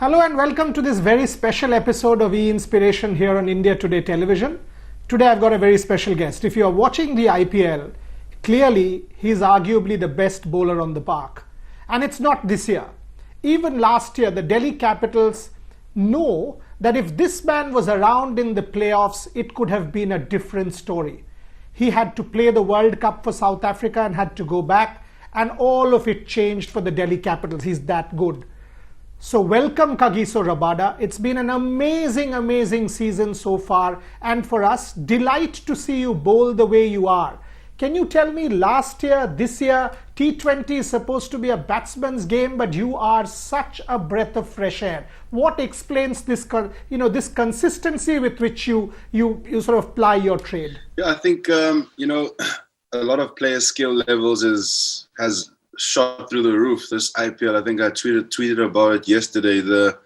Hello and welcome to this very special episode of E-Inspiration here on India Today Television. Today I've got a very special guest. If you are watching the IPL, clearly he's arguably the best bowler on the park. And it's not this year. Even last year, the Delhi Capitals know that if this man was around in the playoffs, it could have been a different story. He had to play the World Cup for South Africa and had to go back, and all of it changed for the Delhi Capitals. He's that good. So welcome Kagiso Rabada. It's been an amazing season so far, and for us, delight to see you bowl the way you are. Can you tell me, last year, this year, T20 is supposed to be a batsman's game, but you are such a breath of fresh air. What explains this, this consistency with which you sort of ply your trade? Yeah, I think a lot of players' skill levels has shot through the roof this IPL. I think I tweeted about it yesterday. The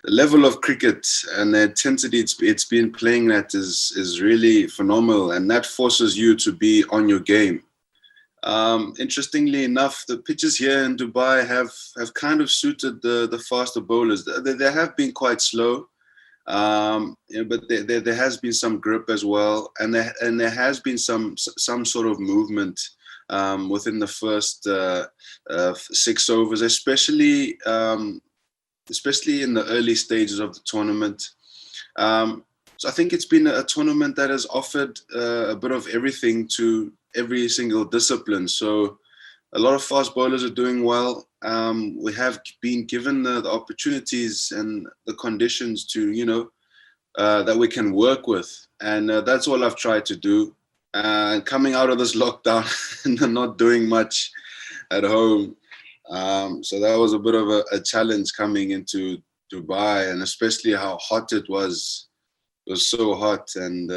level of cricket and the intensity it's been playing at is really phenomenal, and that forces you to be on your game. Interestingly enough, the pitches here in Dubai have kind of suited the faster bowlers. They have been quite slow, but there has been some grip as well, and there has been some sort of movement within the first 6 overs, especially in the early stages of the tournament. So I think it's been a tournament that has offered a bit of everything to every single discipline. So a lot of fast bowlers are doing well. We have been given the opportunities and the conditions to, that we can work with. And that's all I've tried to do. Coming out of this lockdown and not doing much at home. So that was a bit of a challenge coming into Dubai, and especially how hot it was. It was so hot, and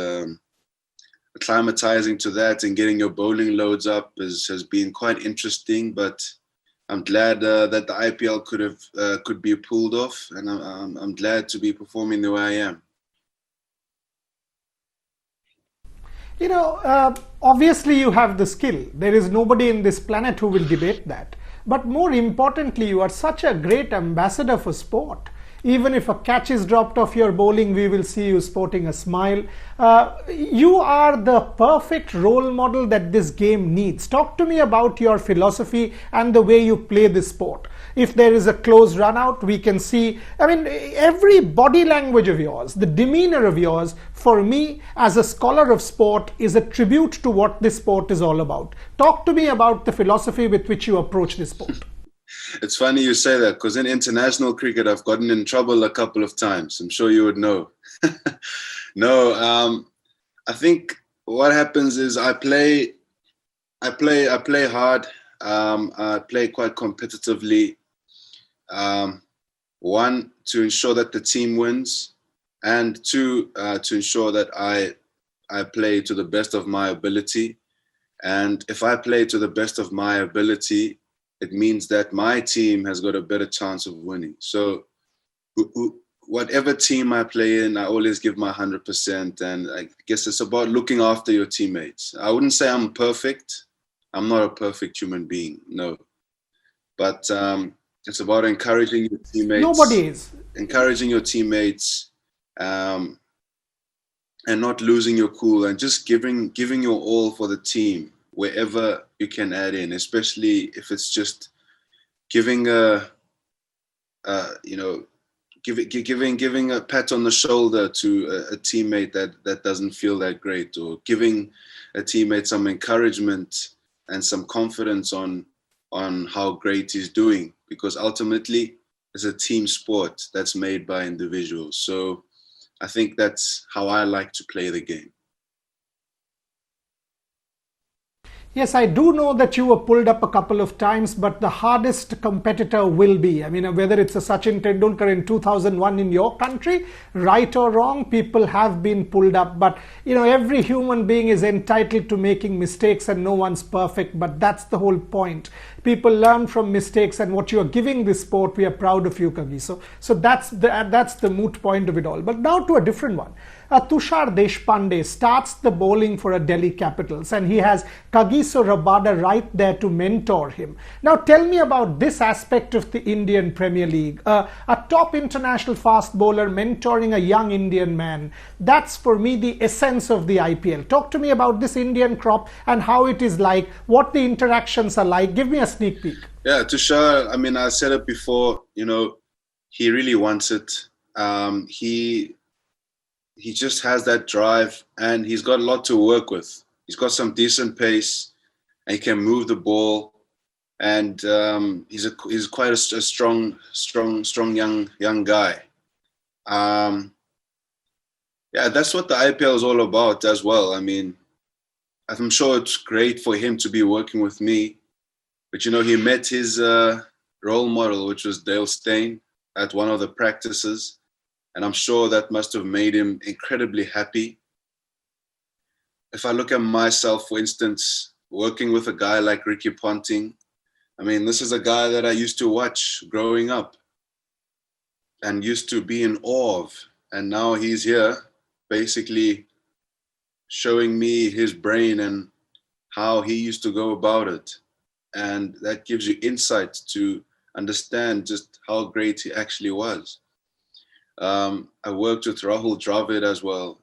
acclimatizing to that and getting your bowling loads up has been quite interesting. But I'm glad that the IPL could be pulled off, and I'm glad to be performing the way I am. Obviously you have the skill. There is nobody in this planet who will debate that. But more importantly, you are such a great ambassador for sport. Even if a catch is dropped off your bowling, we will see you sporting a smile. You are the perfect role model that this game needs. Talk to me about your philosophy and the way you play this sport. If there is a close run out, we can see, every body language of yours, the demeanor of yours, for me as a scholar of sport, is a tribute to what this sport is all about. Talk to me about the philosophy with which you approach this sport. It's funny you say that, because in international cricket, I've gotten in trouble a couple of times. I'm sure you would know. No, I think what happens is I play hard. I play quite competitively. One, to ensure that the team wins, and two, to ensure that I play to the best of my ability. And if I play to the best of my ability, it means that my team has got a better chance of winning. So whatever team I play in, I always give my 100%. And I guess it's about looking after your teammates. I wouldn't say I'm perfect. I'm not a perfect human being, no. But it's about encouraging your teammates. Nobody is. Encouraging your teammates and not losing your cool, and just giving your all for the team wherever you can add in, especially if it's just giving a pat on the shoulder to a teammate that doesn't feel that great, or giving a teammate some encouragement and some confidence on how great he's doing, because ultimately it's a team sport that's made by individuals. So I think that's how I like to play the game. Yes, I do know that you were pulled up a couple of times, but the hardest competitor will be, whether it's a Sachin Tendulkar in 2001 in your country, right or wrong, people have been pulled up. But, every human being is entitled to making mistakes, and no one's perfect, but that's the whole point. People learn from mistakes, and what you are giving this sport, we are proud of you, Kagiso. So that's the moot point of it all. But now to a different one. Tushar Deshpande starts the bowling for a Delhi Capitals, and he has Kagiso Rabada right there to mentor him. Now tell me about this aspect of the Indian Premier League. A top international fast bowler mentoring a young Indian man. That's for me the essence of the IPL. Talk to me about this Indian crop and how it is like, what the interactions are like. Give me a sneak peek. Yeah, Tushar, I mean, I said it before, he really wants it. He just has that drive, and he's got a lot to work with. He's got some decent pace, and he can move the ball, and he's quite a strong young guy. Yeah, that's what the IPL is all about as well. I mean, I'm sure it's great for him to be working with me, but he met his role model, which was Dale Steyn, at one of the practices. And I'm sure that must have made him incredibly happy. If I look at myself, for instance, working with a guy like Ricky Ponting, I mean, this is a guy that I used to watch growing up and used to be in awe of. And now he's here basically showing me his brain and how he used to go about it. And that gives you insight to understand just how great he actually was. I worked with Rahul Dravid as well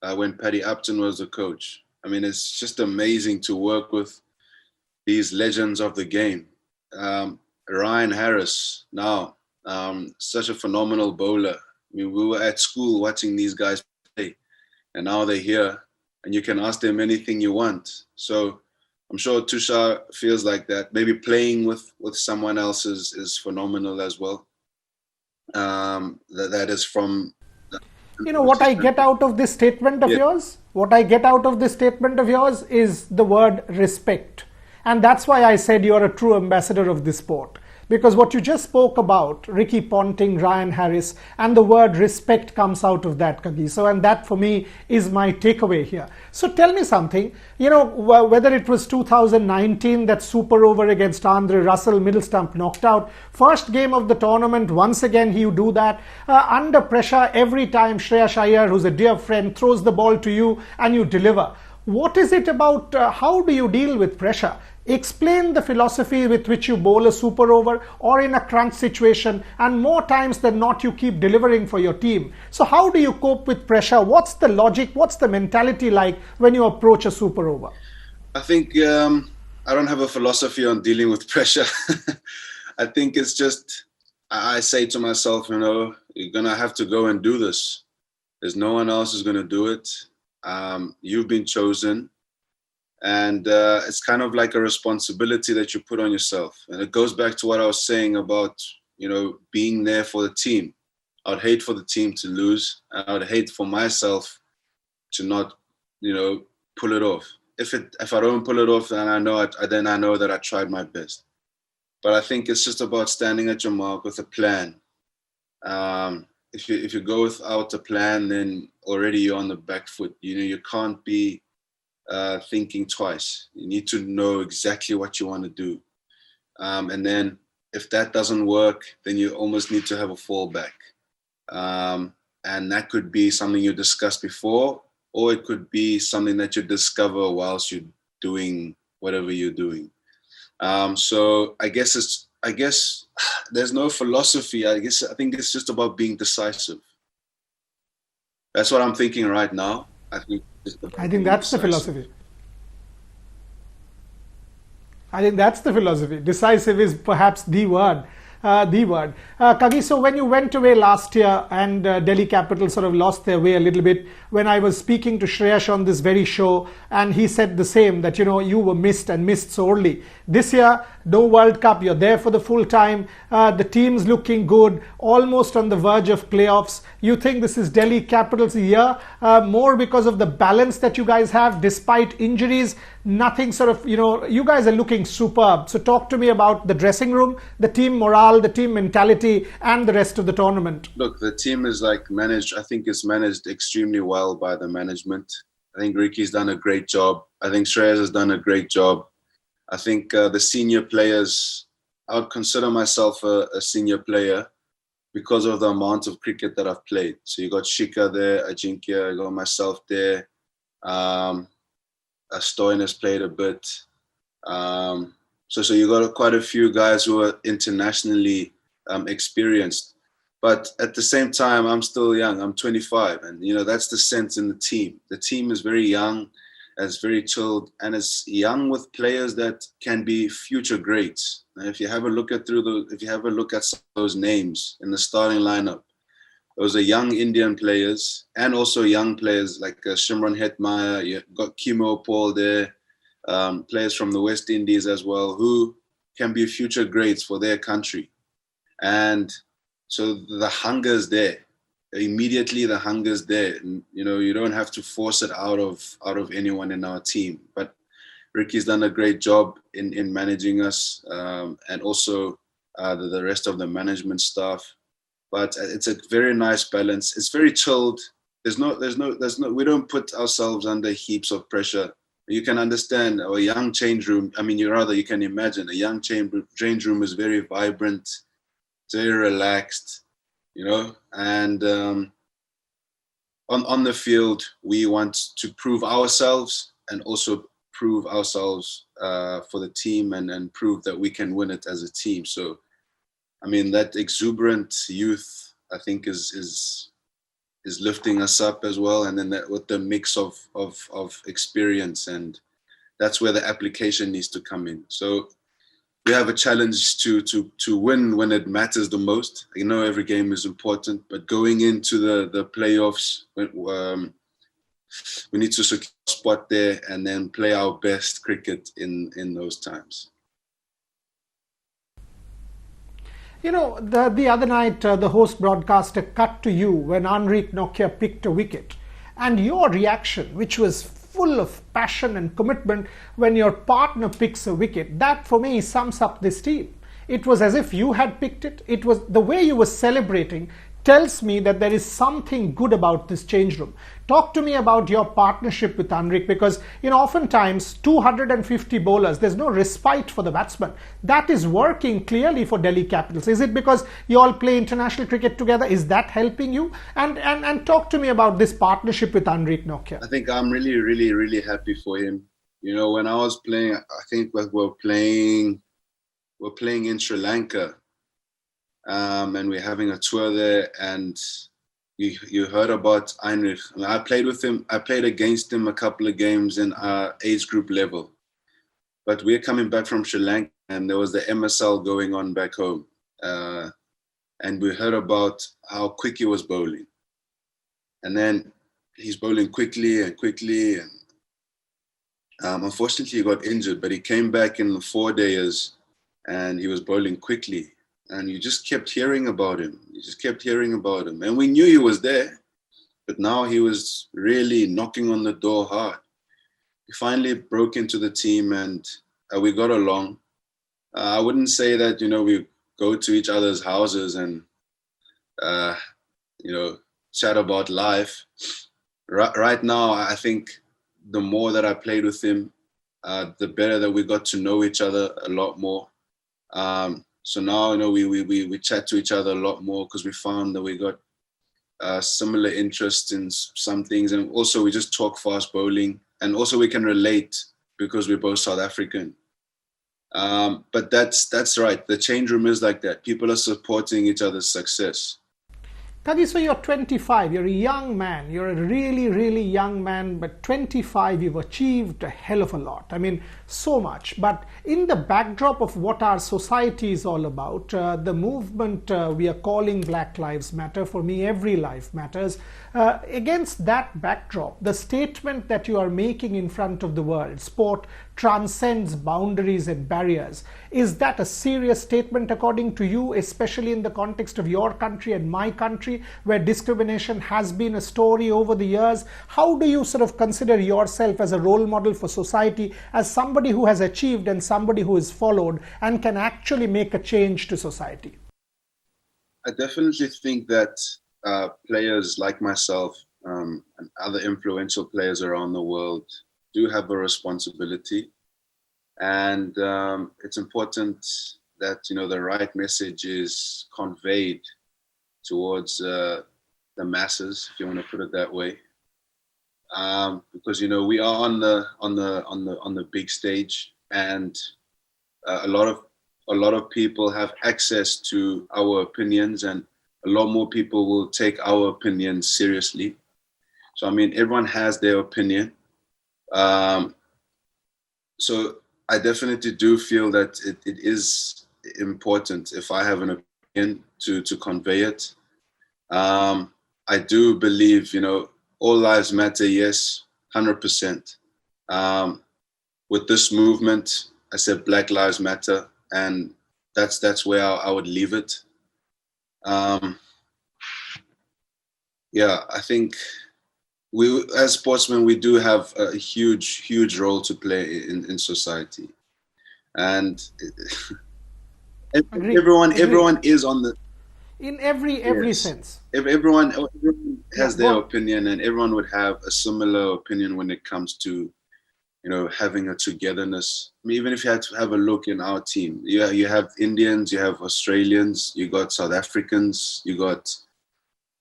when Paddy Upton was the coach. I mean, it's just amazing to work with these legends of the game. Ryan Harris now, such a phenomenal bowler. I mean, we were at school watching these guys play, and now they're here, and you can ask them anything you want. So I'm sure Tushar feels like that. Maybe playing with someone else is phenomenal as well. That is from what I get out of this statement of yours, is the word respect. And that's why I said you're a true ambassador of this sport. Because what you just spoke about, Ricky Ponting, Ryan Harris, and the word respect comes out of that, Kagiso, and that for me is my takeaway here. So tell me something, whether it was 2019, that super over against Andre Russell, middle stump knocked out, first game of the tournament, once again you do that, under pressure every time Shreyas Iyer, who's a dear friend, throws the ball to you and you deliver. What is it about, how do you deal with pressure? Explain the philosophy with which you bowl a super over or in a crunch situation, and more times than not you keep delivering for your team. So how do you cope with pressure? What's the logic? What's the mentality like when you approach a super over? I think I don't have a philosophy on dealing with pressure. I think it's just, I say to myself, you're going to have to go and do this. There's no one else who's going to do it. You've been chosen. And it's kind of like a responsibility that you put on yourself. And it goes back to what I was saying about, being there for the team. I'd hate for the team to lose. And I'd hate for myself to not, pull it off. If I don't pull it off, then I know that I tried my best. But I think it's just about standing at your mark with a plan. If you go without a plan, then already you're on the back foot. You can't be thinking twice. You need to know exactly what you want to do. And then if that doesn't work, then you almost need to have a fallback. And that could be something you discussed before, or it could be something that you discover whilst you're doing whatever you're doing. So I guess there's no philosophy. I think it's just about being decisive. That's what I'm thinking right now. I think that's the philosophy. Decisive is perhaps the word. Kagiso, when you went away last year and Delhi Capitals sort of lost their way a little bit, when I was speaking to Shreyas on this very show, and he said the same, that you were missed sorely. This year, no World Cup, you're there for the full time, the team's looking good, almost on the verge of playoffs. You think this is Delhi Capitals' year, more because of the balance that you guys have despite injuries? Nothing sort of, you guys are looking superb. So talk to me about the dressing room, the team morale, the team mentality, and the rest of the tournament. Look, the team is managed. I think it's managed extremely well by the management. I think Ricky's done a great job. I think Shreyas has done a great job. I think the senior players, I would consider myself a senior player because of the amount of cricket that I've played. So you got Shika there, Ajinkya, I got myself there. Stoyan has played a bit. So you got quite a few guys who are internationally experienced. But at the same time, I'm still young. I'm 25. And, that's the sense in the team. The team is very young, it's very chilled, and it's young with players that can be future greats. And if you have a look at some of those names in the starting lineup, those are young Indian players and also young players like Shimron Hetmeyer. You got Kimo Paul there, players from the West Indies as well, who can be future greats for their country. And so the hunger is there. Immediately the hunger is there. And, you don't have to force it out of anyone in our team. But Ricky's done a great job in managing us, and also the rest of the management staff. But it's a very nice balance. It's very chilled. We don't put ourselves under heaps of pressure. You can understand a young change room. I mean, you can imagine a young change room is very vibrant, very relaxed, and on the field, we want to prove ourselves and also prove ourselves for the team and prove that we can win it as a team. So, I mean, that exuberant youth, I think, is lifting us up as well. And then that with the mix of experience, and that's where the application needs to come in. So we have a challenge to win when it matters the most. Every game is important, but going into the playoffs, we need to secure a spot there and then play our best cricket in those times. The other night, the host broadcaster cut to you when Anrique Nokia picked a wicket. And your reaction, which was full of passion and commitment when your partner picks a wicket, that for me sums up this team. It was as if you had picked it. It was the way you were celebrating tells me that there is something good about this change room. Talk to me about your partnership with Anrique, because oftentimes 250 bowlers, there's no respite for the batsman. That is working clearly for Delhi Capitals. Is it because you all play international cricket together? Is that helping you? And talk to me about this partnership with Anrique Nokia. I think I'm really, really, really happy for him. When I was playing, I think we're playing in Sri Lanka. And we're having a tour there, and you heard about Heinrich. I played with him. I played against him a couple of games in our age group level. But we're coming back from Sri Lanka, and there was the MSL going on back home. And we heard about how quick he was bowling. And then he's bowling quickly. And unfortunately, he got injured, but he came back in the 4 days, and he was bowling quickly. And you just kept hearing about him. And we knew he was there, but now he was really knocking on the door hard. He finally broke into the team, and we got along. I wouldn't say that, we go to each other's houses and, chat about life. Right now, I think the more that I played with him, the better that we got to know each other a lot more. So now, we chat to each other a lot more because we found that we got similar interests in some things. And also we just talk fast bowling, and also we can relate because we're both South African. But that's right. The change room is like that. People are supporting each other's success. Kagiso, you're 25, you're a young man, you're a really, really young man, but 25, you've achieved a hell of a lot. I mean, so much. But in the backdrop of what our society is all about, the movement we are calling Black Lives Matter, for me, every life matters. Against that backdrop, the statement that you are making in front of the world, sport transcends boundaries and barriers. Is that a serious statement according to you, especially in the context of your country and my country, where discrimination has been a story over the years? How do you sort of consider yourself as a role model for society, as somebody who has achieved and somebody who is followed and can actually make a change to society? I definitely think that players like myself and other influential players around the world do have a responsibility. And it's important that, you know, the right message is conveyed towards the masses, if you want to put it that way. Because, you know, we are on the big stage, and a lot of people have access to our opinions, and a lot more people will take our opinions seriously. So I mean, everyone has their opinion. So I definitely do feel that it is important, if I have an opinion, to convey it. I do believe, you know, all lives matter, yes, 100%. With this movement, I said Black Lives Matter, and that's where I would leave it. Yeah, I think we, as sportsmen, we do have a huge role to play in society, and Agree. everyone is on the, In every yes. sense. Everyone has their go on. opinion, and everyone would have a similar opinion when it comes to, you know, having a togetherness. I mean, even if you had to have a look in our team, you have Indians, you have Australians, you got South Africans, you got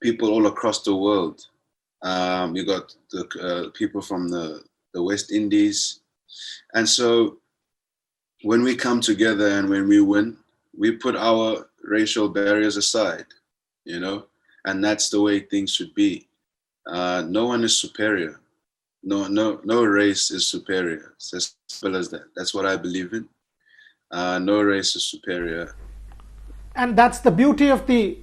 people all across the world. You got the people from the West Indies, and so when we come together and when we win, we put our racial barriers aside, you know, and that's the way things should be. No one is superior. No race is superior. It's as simple as that. That's what I believe in. No race is superior. And that's the beauty of the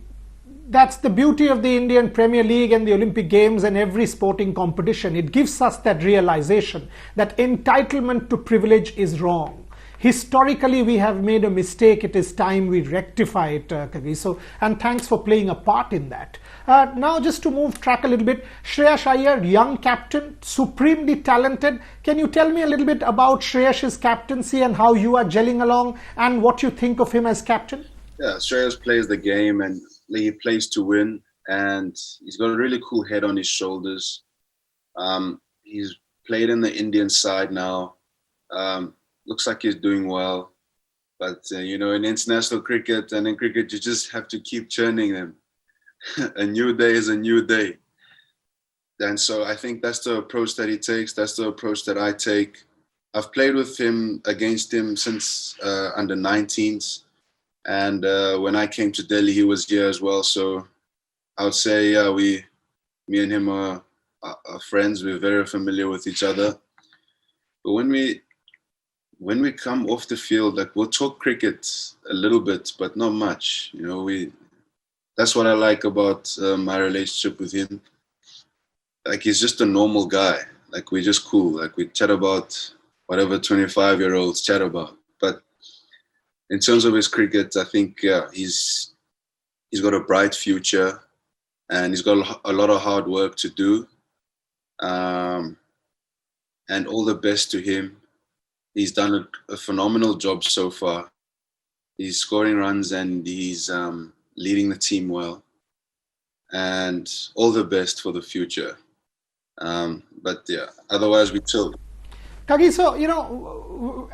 Indian Premier League and the Olympic Games and every sporting competition. It gives us that realization that entitlement to privilege is wrong. Historically, we have made a mistake. It is time we rectify it, Kagiso. And thanks for playing a part in that. Now, just to move track a little bit, Shreyas Iyer, young captain, supremely talented. Can you tell me a little bit about Shreyas' captaincy and how you are gelling along and what you think of him as captain? Yeah, Shreyas plays the game, and he plays to win, and he's got a really cool head on his shoulders. He's played in the Indian side now. Looks like he's doing well, but you know, in international cricket and in cricket, you just have to keep churning them. A new day is a new day, and so I think that's the approach that he takes. That's the approach that I take. I've played with him, against him, since under 19s, and when I came to Delhi, he was here as well. So I would say, yeah, me and him are friends. We're very familiar with each other. But when we come off the field, like, we'll talk cricket a little bit, but not much. You know, that's what I like about my relationship with him. Like, he's just a normal guy. Like, we're just cool. Like, we chat about whatever 25-year-olds chat about. But in terms of his cricket, I think, yeah, he's got a bright future, and he's got a lot of hard work to do. And all the best to him. He's done a phenomenal job so far. He's scoring runs, and he's leading the team well. And all the best for the future. But yeah, otherwise we chill. Kagiso, you know,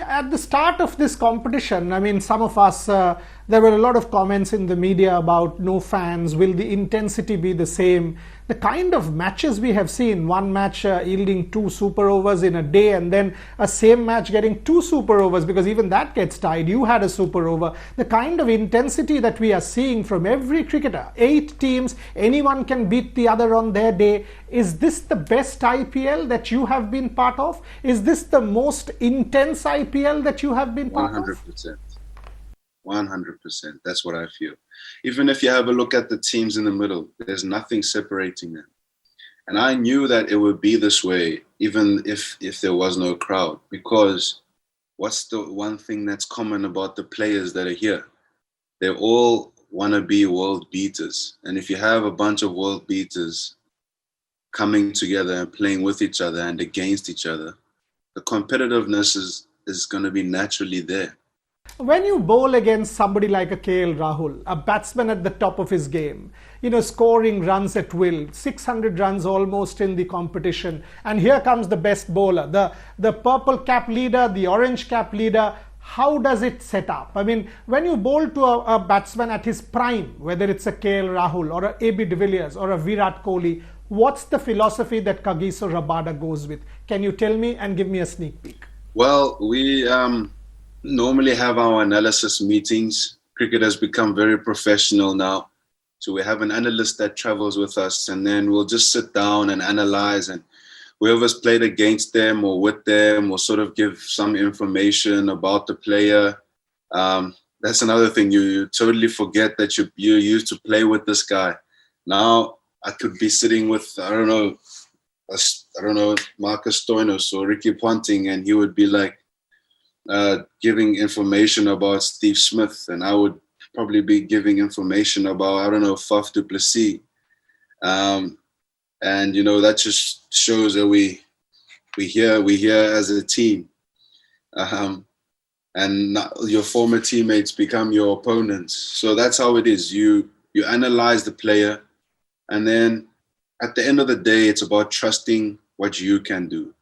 at the start of this competition, I mean, some of us, there were a lot of comments in the media about no fans. Will the intensity be the same? The kind of matches we have seen, one match yielding 2 super overs in a day, and then a same match getting 2 super overs, because even that gets tied. You had a super over. The kind of intensity that we are seeing from every cricketer, 8 teams, anyone can beat the other on their day. Is this the best IPL that you have been part of? Is this the most intense IPL that you have been part 100%. 100%. That's what I feel. Even if you have a look at the teams in the middle, there's nothing separating them. And I knew that it would be this way, even if there was no crowd, because what's the one thing that's common about the players that are here? They all want to be world beaters. And if you have a bunch of world beaters coming together and playing with each other and against each other, the competitiveness is going to be naturally there. when you bowl against somebody like a KL Rahul, a batsman at the top of his game, scoring runs at will, 600 runs almost in the competition, and here comes the best bowler, the purple cap leader, the orange cap leader. How does it set up? I mean, when you bowl to a batsman at his prime, whether it's a KL Rahul or a AB de Villiers or a Virat Kohli, what's the philosophy that Kagiso Rabada goes with? Can you tell me and give me a sneak peek? Well, we normally have our analysis meetings. Cricket has become very professional now. So we have an analyst that travels with us, and then we'll just sit down and analyze, and whoever's played against them or with them will sort of give some information about the player. That's another thing. You totally forget that you used to play with this guy. Now I could be sitting with, I don't know, Marcus Stoinos or Ricky Ponting, and he would be like giving information about Steve Smith, and I would probably be giving information about, I don't know, Faf du Plessis. And that just shows that we here as a team, and your former teammates become your opponents. So that's how it is. You analyze the player, and then at the end of the day, it's about trusting what you can do.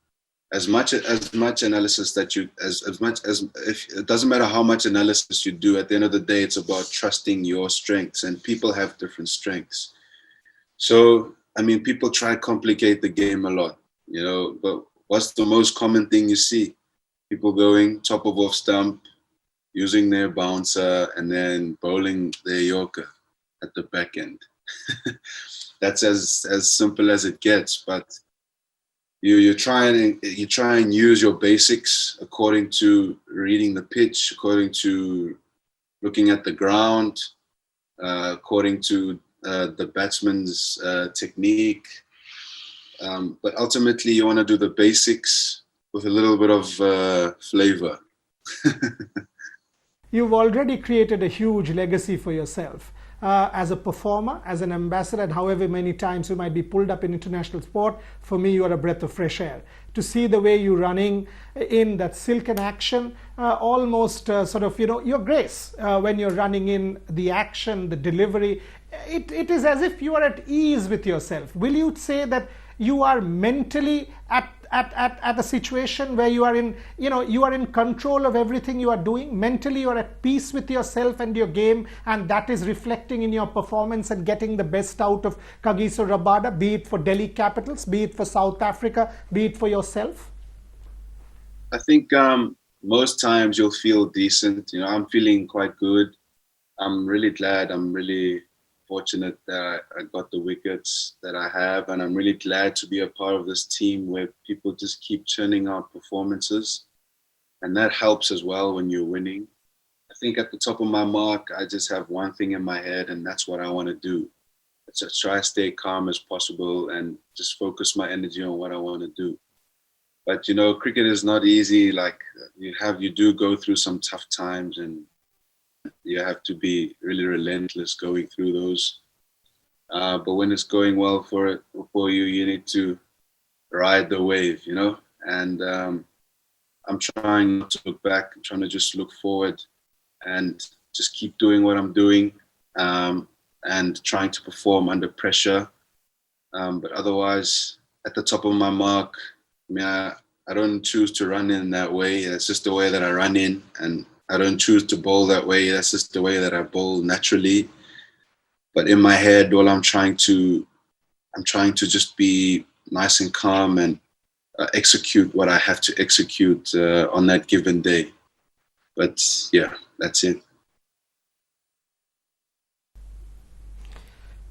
As much analysis that if it doesn't matter how much analysis you do, at the end of the day, it's about trusting your strengths, and people have different strengths. So, I mean, people try to complicate the game a lot, but what's the most common thing you see? People going top of off stump, using their bouncer, and then bowling their yorker at the back end. That's as simple as it gets, but you try and use your basics according to reading the pitch, according to looking at the ground, according to the batsman's technique. But ultimately, you want to do the basics with a little bit of flavor. You've already created a huge legacy for yourself. As a performer, as an ambassador, and however many times you might be pulled up in international sport, for me you are a breath of fresh air. To see the way you're running in that silken action, almost your grace when you're running in the action, the delivery, it is as if you are at ease with yourself. Will you say that you are mentally at a situation where you are in control of everything you are doing? Mentally you are at peace with yourself and your game, and that is reflecting in your performance and getting the best out of Kagiso Rabada, be it for Delhi Capitals, be it for South Africa, be it for yourself? I think most times you'll feel decent. I'm feeling quite good. I'm really glad. I'm really fortunate that I got the wickets that I have, and I'm really glad to be a part of this team where people just keep churning out performances, and that helps as well when you're winning. I think at the top of my mark, I just have one thing in my head, and that's what I want to do. Just try to stay calm as possible and just focus my energy on what I want to do. But cricket is not easy. Like you do go through some tough times, and you have to be really relentless going through those. But when it's going well for you, you need to ride the wave, And I'm trying not to look back. I'm trying to just look forward and just keep doing what I'm doing, and trying to perform under pressure. But otherwise, at the top of my mark, I don't choose to run in that way. That's just the way that I run in, and I don't choose to bowl that way. That's just the way that I bowl naturally. But in my head, I'm trying to just be nice and calm and execute what I have to execute on that given day. But yeah, that's it.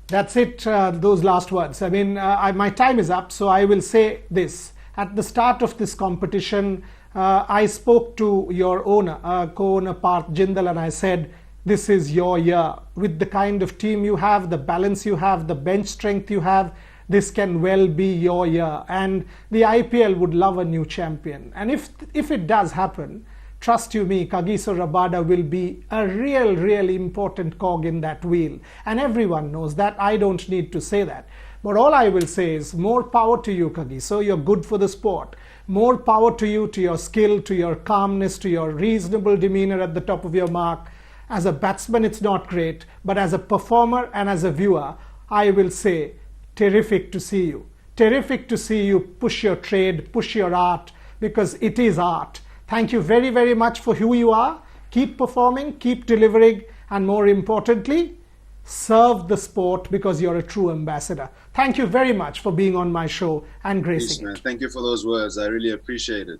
That's it, those last words. I mean, my time is up, so I will say this. At the start of this competition, I spoke to your owner, co-owner Parth Jindal, and I said, this is your year. With the kind of team you have, the balance you have, the bench strength you have, this can well be your year. And the IPL would love a new champion. And if it does happen, trust you me, Kagiso Rabada will be a real important cog in that wheel. And everyone knows that. I don't need to say that. But all I will say is more power to you, Kagiso. You're good for the sport. More power to you, to your skill, to your calmness, to your reasonable demeanor at the top of your mark. As a batsman, it's not great, but as a performer and as a viewer, I will say, terrific to see you. Terrific to see you push your trade, push your art, because it is art. Thank you very, very much for who you are. Keep performing, keep delivering, and more importantly, serve the sport, because you're a true ambassador. Thank you very much for being on my show and gracing Peace, man. it. Thank you for those words. I really appreciate it.